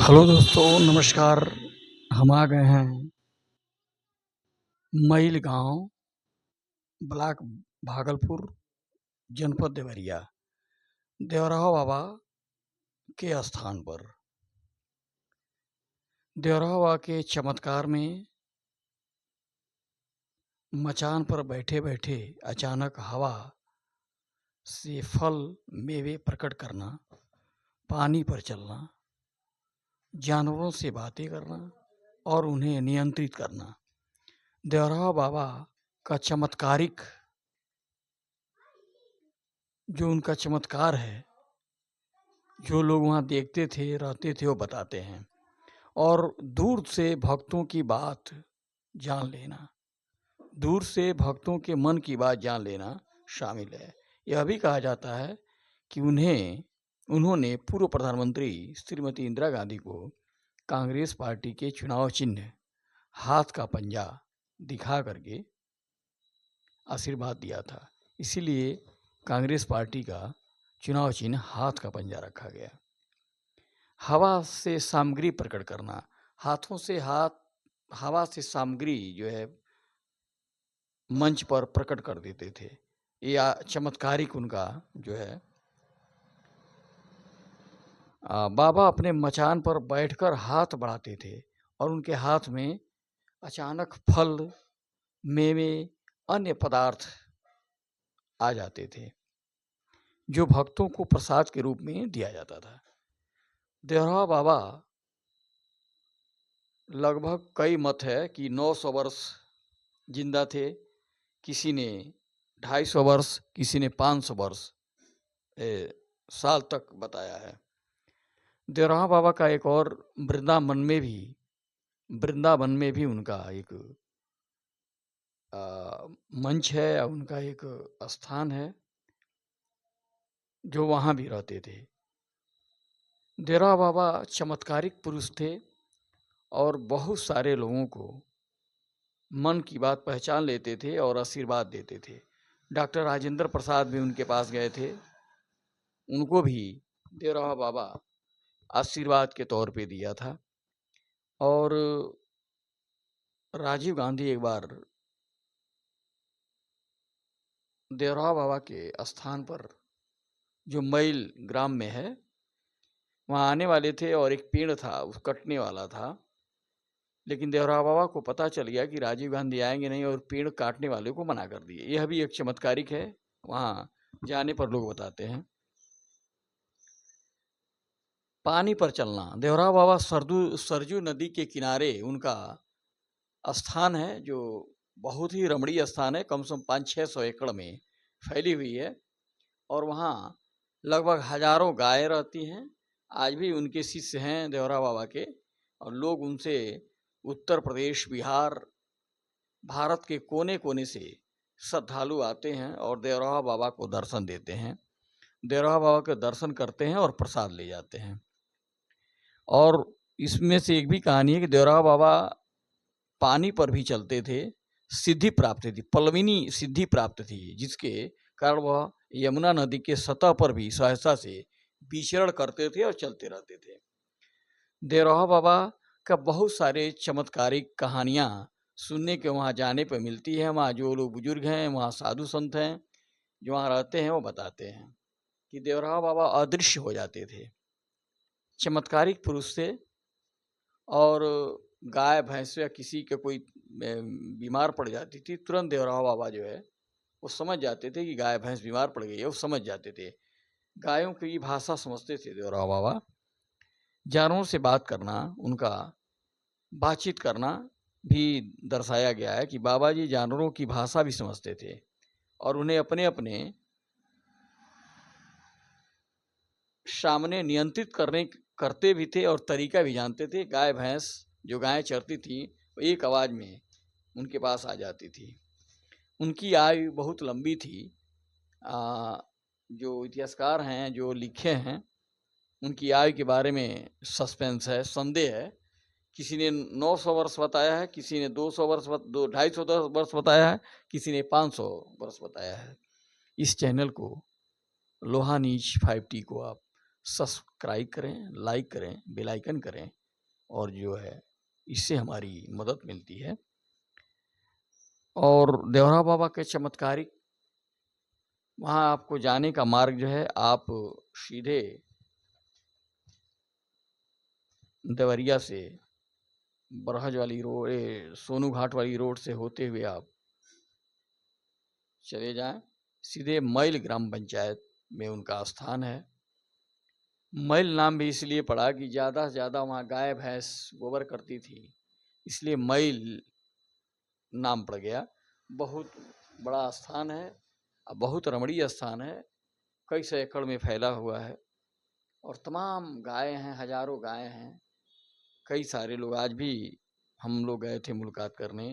Hello दोस्तों, नमस्कार। हम आ गए हैं मैल गांव, ब्लॉक भागलपुर, जनपद देवरिया, देवराहा बाबा के स्थान पर। देवराहा बाबा के चमत्कार में मचान पर बैठे बैठे अचानक हवा से फल मेवे प्रकट करना, पानी पर चलना, जानवरों से बातें करना और उन्हें नियंत्रित करना। देवराहा बाबा का चमत्कारिक जो उनका चमत्कार है, जो लोग वहाँ देखते थे, रहते थे, वो बताते हैं। और दूर से भक्तों की बात जान लेना, दूर से भक्तों के मन की बात जान लेना शामिल है। यह भी कहा जाता है कि उन्होंने पूर्व प्रधानमंत्री श्रीमती इंदिरा गांधी को कांग्रेस पार्टी के चुनाव चिन्ह हाथ का पंजा दिखा करके आशीर्वाद दिया था। इसीलिए कांग्रेस पार्टी का चुनाव चिन्ह हाथ का पंजा रखा गया। हवा से सामग्री प्रकट करना, हाथों से हवा से सामग्री जो है मंच पर प्रकट कर देते थे। या चमत्कारिक उनका जो है, बाबा अपने मचान पर बैठकर हाथ बढ़ाते थे और उनके हाथ में अचानक फल, मेवे, अन्य पदार्थ आ जाते थे, जो भक्तों को प्रसाद के रूप में दिया जाता था। देवराहा बाबा लगभग कई मत है कि 900 वर्ष जिंदा थे, किसी ने 250 वर्ष, किसी ने 500 वर्ष साल तक बताया है। देवराहा बाबा का एक और वृंदावन में भी उनका एक मंच है, उनका एक स्थान है, जो वहाँ भी रहते थे। देवराहा बाबा चमत्कारिक पुरुष थे और बहुत सारे लोगों को मन की बात पहचान लेते थे और आशीर्वाद देते थे। डॉक्टर राजेंद्र प्रसाद भी उनके पास गए थे, उनको भी देवराहा बाबा आशीर्वाद के तौर पे दिया था। और राजीव गांधी एक बार देवराहा बाबा के स्थान पर, जो मैल ग्राम में है, वहाँ आने वाले थे और एक पेड़ था, उस कटने वाला था। लेकिन देवराहा बाबा को पता चल गया कि राजीव गांधी आएंगे नहीं और पेड़ काटने वाले को मना कर दिए। यह भी एक चमत्कारिक है, वहाँ जाने पर लोग बताते हैं। पानी पर चलना, देवराहा बाबा सरजू नदी के किनारे उनका स्थान है, जो बहुत ही रमणीय स्थान है, कम से कम 500-600 एकड़ में फैली हुई है। और वहाँ लगभग हजारों गायें रहती हैं। आज भी उनके शिष्य हैं देवराहा बाबा के, और लोग उनसे उत्तर प्रदेश, बिहार, भारत के कोने कोने से श्रद्धालु आते हैं और देवराहा बाबा को दर्शन देते हैं। देवराहा बाबा के दर्शन करते हैं और प्रसाद ले जाते हैं। और इसमें से एक भी कहानी है कि देवराहा बाबा पानी पर भी चलते थे, सिद्धि प्राप्त थी, पल्लविनी सिद्धि प्राप्त थी, जिसके कारण वह यमुना नदी के सतह पर भी सहसा से विचरण करते थे और चलते रहते थे। देवराहा बाबा का बहुत सारे चमत्कारिक कहानियाँ सुनने के वहाँ जाने पर मिलती है। वहाँ जो लोग बुजुर्ग हैं, वहाँ साधु संत हैं, जो वहाँ रहते हैं, वो बताते हैं कि देवराहा बाबा अदृश्य हो जाते थे, चमत्कारिक पुरुष थे। और गाय भैंस या किसी के कोई बीमार पड़ जाती थी, तुरंत देवराहा बाबा जो है वो समझ जाते थे कि गाय भैंस बीमार पड़ गई है, वो समझ जाते थे। गायों की भाषा समझते थे देवराहा बाबा। जानवरों से बात करना, उनका बातचीत करना भी दर्शाया गया है कि बाबा जी जानवरों की भाषा भी समझते थे और उन्हें अपने अपने सामने नियंत्रित करते भी थे और तरीका भी जानते थे। गाय भैंस, जो गायें चरती थी, वो एक आवाज़ में उनके पास आ जाती थी। उनकी आयु बहुत लंबी थी। जो इतिहासकार हैं, जो लिखे हैं, उनकी आयु के बारे में सस्पेंस है, संदेह है। किसी ने 900 वर्ष बताया है, किसी ने 200 वर्ष, 250 वर्ष बताया है, किसी ने 500 वर्ष बताया है। इस चैनल को, लोहा नीच 5T को आप सब्सक्राइब करें, लाइक करें, बेल आइकन करें और जो है इससे हमारी मदद मिलती है। और देवरा बाबा के चमत्कारिक वहाँ आपको जाने का मार्ग जो है, आप सीधे देवरिया से बरहज वाली रोड, सोनू घाट वाली रोड से होते हुए आप चले जाएं, सीधे मैल ग्राम पंचायत में उनका स्थान है। मैल नाम भी इसलिए पड़ा कि ज़्यादा से ज़्यादा वहाँ गाय भैंस गोबर करती थी, इसलिए मैल नाम पड़ गया। बहुत बड़ा स्थान है, बहुत रमणीय स्थान है, कई सौ एकड़ में फैला हुआ है और तमाम गाय हैं, हजारों गाय हैं। कई सारे लोग, आज भी हम लोग गए थे मुलाकात करने।